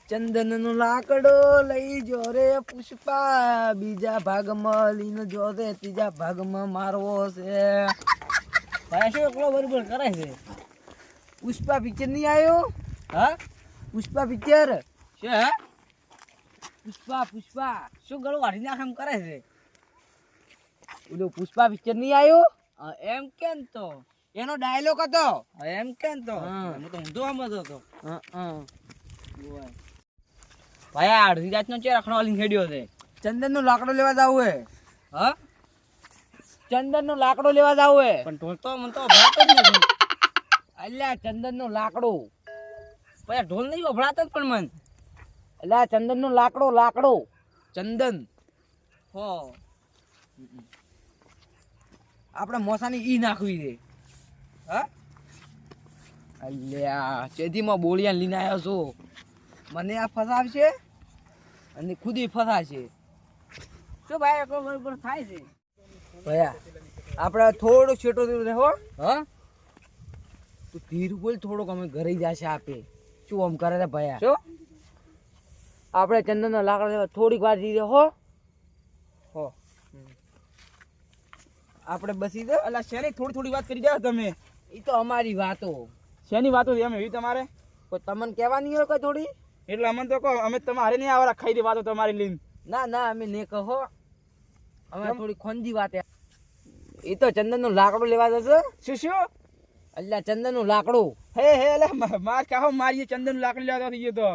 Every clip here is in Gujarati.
ચંદનનો લાકડો લઈ જો રે પુષ્પા, બીજા ભાગમાં લીન જો રે ત્રીજા ભાગમાં મારવો છે. ભાઈ શું એકલો બરોબર કરે છે? પુષ્પા પિક્ચર નહીં આવ્યો? હા પુષ્પા પિક્ચર શું? હા પુષ્પા શું ગળું વાઢી નાખ એમ કરે છે? ઓલો પુષ્પા પિક્ચર નહીં આવ્યો? એમ કેમ તો એનો ડાયલોગ હતો. એમ કેમ તો હા. હું તો ઊંધો સમજતો હતો. હા. ભાઈ આ અડધી રાતનો ચે રખડવાલી હેડ્યો છે. ચંદનનો લાકડો લેવા જાવું હે. હા ચંદનનો લાકડો લેવા જાવું હે. પણ ઢોલ તો મને તો અભડાતો જ નથી. અલ્યા ચંદનનો લાકડો. ભાઈ આ ઢોલ નહીં અભડાતો જ પણ મન. અલ્યા ચંદનનો લાકડો ચંદન. હો આપણે મોસાની ઈ નાખવી છે. હા અલ્યા ચેતીમાં બોળિયા લઈને આવ્યો છું. મને આ ફસાવશે અને ખુદ ફસાશે. શું ભાઈ એકલો બરોબર થાય છે? ભયા આપણે થોડો છેટો રહો. હા તું ધીર બોલ થોડોક, અમે ઘરે જશે આપે. શું આમ કરે છે ભયા? શું આપણે ચંદનનો લાકડો લેવા થોડીક વાર જઈ હો. આપણે બસી દો. અલા શેની થોડી વાત કરી જાવ તમે? એ તો અમારી વાતો. શેની વાતો એમ એવી તમારે? કોઈ તમને કહેવાની હોય કે થોડી? એટલે અમને તો કહો, અમે તમારે નહીં આવરા ખાઈ દે વાતો તમારી લઈને. ના અમે ને કહો. અમે થોડી ખોંજી વાત. એ તો ચંદનનો લાકડો લેવા જશે. શું અલ્યા ચંદનનું લાકડું. હે એટલે માર કાહો મારીએ ચંદન લાકડી લેવા થઈ ગયો તો.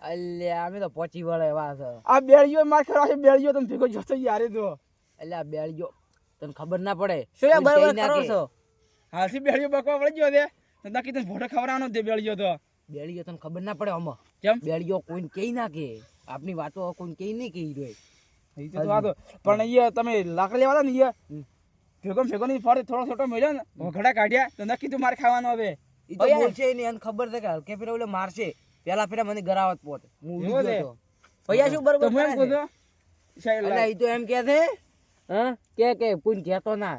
અલ્યા અમે તો પહોંચી વળે એવા છે. આ બેળીઓ માર ખરા છે, બેળીઓ તમે ભેગો જતો યારે તો. અલ્યા બેળજો તને ખબર ના પડે. શું યાર કોઈ બરાબર કહી ના કરો કે. છો? હાલથી બેળીઓ બકવા પડી ગયો છે. નક્કી તને ભોટો ખવડાવવાનો દે બેળીઓ તો. બેળીઓ તને ખબર ના પડે આમાં. કેમ? બેળીઓ કોઈને કહી ના કે. આપની વાતો કોઈને કહી નહીં કહી રહ્યો. એ તો વાતો પણ અહીંયા તમે લાકડી લેવા હતા ને અહીંયા ભેગો ની ફરે થોડો છોટો મળ્યો ને ઘડા કાઢ્યા તો નક્કી તું મારે ખાવાનો હવે. એ તો બોલશે નહીં, એને ખબર છે કે હલકે ફેરા ઓલે મારશે. પેલા ફેરા મને ગરાવત પોત. હું ઉડી એવો ગયો છે? તો. ભૈયા શું બરોબર તો હું એમ કરે કહું છે? છું, અલ્યા ઈ તો એમ કે છે હા કે કોઈ કહેતો ના.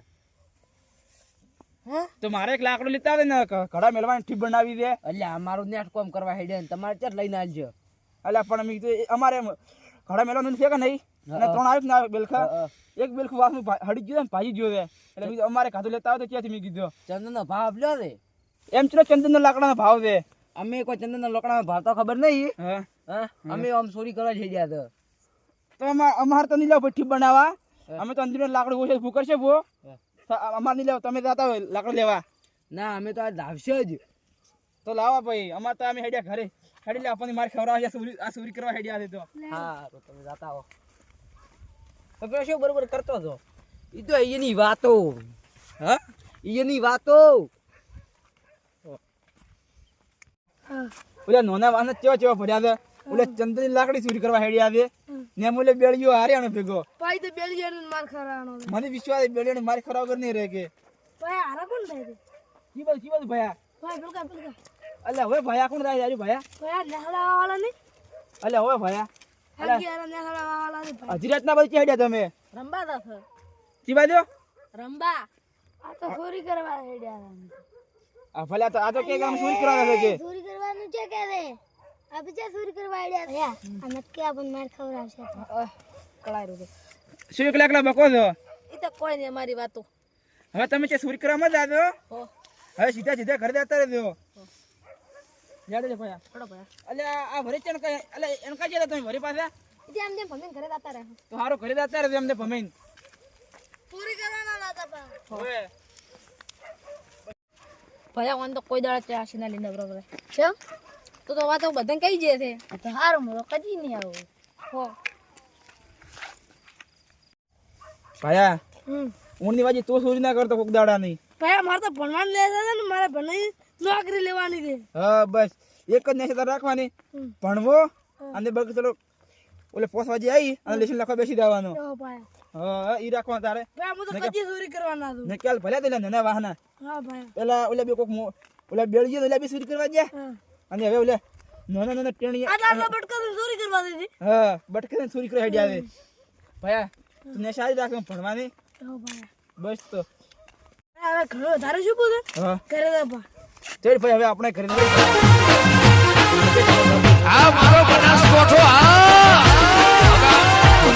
તો મારે એક લાકડું લેતા આવે ને ઘડા મેળવાની ઠીપ બનાવી દે. અલ્યા અમારું નેટ કોમ કરવા હેડે ને તમારે ચાર લઈને આવજો. અલ્યા પણ અમે કીધું અમારે ઘડા મેળવાનું છે કે નહીં? અને ત્રણ આવ્યું ના બેલખા. એક બેલખું વાસનું હડી ગયું ને ભાજી ગયો છે. એટલે કીધું અમારે ખાધું લેતા આવે તો ક્યાંથી મેં કીધું ચંદનનો ભાવ લ્યો છે. એમ ચલો ચંદનનો લાકડાનો ભાવ છે. અમે કોઈ ચંદનના લોકડાનો ભાવ તો ખબર નહીં. હા હા અમે આમ ચોરી કરવા જઈ ગયા હતા. તો અમારે તો નહીં લાવ ઠીપ બનાવવા. અમે તો અંદર લાકડું ઓછે ભૂ કરશે ભૂ. અમારે નહીં લેવા, તમે જતા હોય લાકડું લેવા. ના અમે તો આ ધાવશે જ. તો લાવા ભાઈ, અમારે તો અમે હેડ્યા ઘરે હેડી લે આપણને મારે ખવડાવવા આ ચોરી કરવા હેડ્યા છે તો. હા તો તમે જાતા હો. તો પેલો શું બરોબર કરતો હતો? એ તો એની વાતો. હા એની વાતો. ઓલા નોના વાહન ચેવા ભર્યા છે. ઓલે ચંદનની લાકડી ચોરી કરવા હેડ્યા છે ને ઓલે બેળીઓ હાર્યાનો ભેગો. ભાઈ તો બેલિયન માર ખરાનો મને વિશ્વાસ છે બેળીઓને મારી ખરાબ વગર નહીં રહે કે. ભાઈ આરા કોણ થાય છે? કી બધું ભયા? ભાઈ બલકા અલ્યા હવે ભયા કોણ થાય યાર ભયા? ભાઈ નહડા વાળા ને અલ્યા હવે ભયા હગી આરા નહડા વાળા ને ભાઈ અધી રાતના બધી હેડ્યા તમે? રંબા દા સર કી બાજુ? રંબા આ તો ચોરી કરવા હેડ્યા આ ભલા તો આ તો કે ગામ ચોરી કરવા છે કે ચોરી કરવાનું છે કે રે આ બીજા ચોરી કરવા હેડ્યા ભયા આ નટકે આપણ માર ખવરાવશે કળાઈ રૂ શું એકલા એકલા બકો છો? ઈ તો કોઈ ને મારી વાતો હવે તમે જે ચોરી કરવા માં જાજો. હો હવે સીધા ઘરે જતા રહેજો. જાડે ભયા. થોડો ભયા અલ્યા આ ભરે ચણ કઈ અલ્યા એન કા જેલા તમે ભરે પાછા? ઈ આમ જેમ ભમે ઘરે જતા રહે તો હારો ઘરે જતા રહેજો અમને ભમેન. ચોરી કરવાના લાતા પા હવે ભયા ઓન તો કોઈ દાડા તે આશીના લીને બરોબર કેમ તો વાતો બધાને કહી જે છે તો હારું મરો કદી નહીં આવો હો ભયા ઊંડની વાજી તો ચોરી ના કરતો કોક દાડા નહીં. ભયા મારે તો ભણવાનું લેતા છે ને મારે ભણાઈ નોકરી લેવાની છે હા બસ એક જ નેશા રાખવાની, ભણવો અને બગ ચલો ઓલે પોસવાજી આવી અને લેશન લખવા બેસી દેવાનો. ઓ ભયા હા ઈ રાખવા તારે. ભયા હું તો કદી ચોરી કરવાના છું. ને કાલ ભલે તેલા નાના વાહના હા ભયા પેલા ઓલે બે કોક ઓલે બેળજી ઓલે બી ચોરી કરવા ગયા હા અને હવે ઓલે નાના ટેણી આટલા બટકા ચોરી કરવા દીધી હા બટકે ચોરી કરવા હેડી આવે. ભયા તું નેશા જ રાખ ભણવાની ઓ ભયા બસ તો. હવે ઘણો વધારે શું બોલે હા કરે દે બા ચલ ભાઈ હવે આપણે ઘરે આ મારો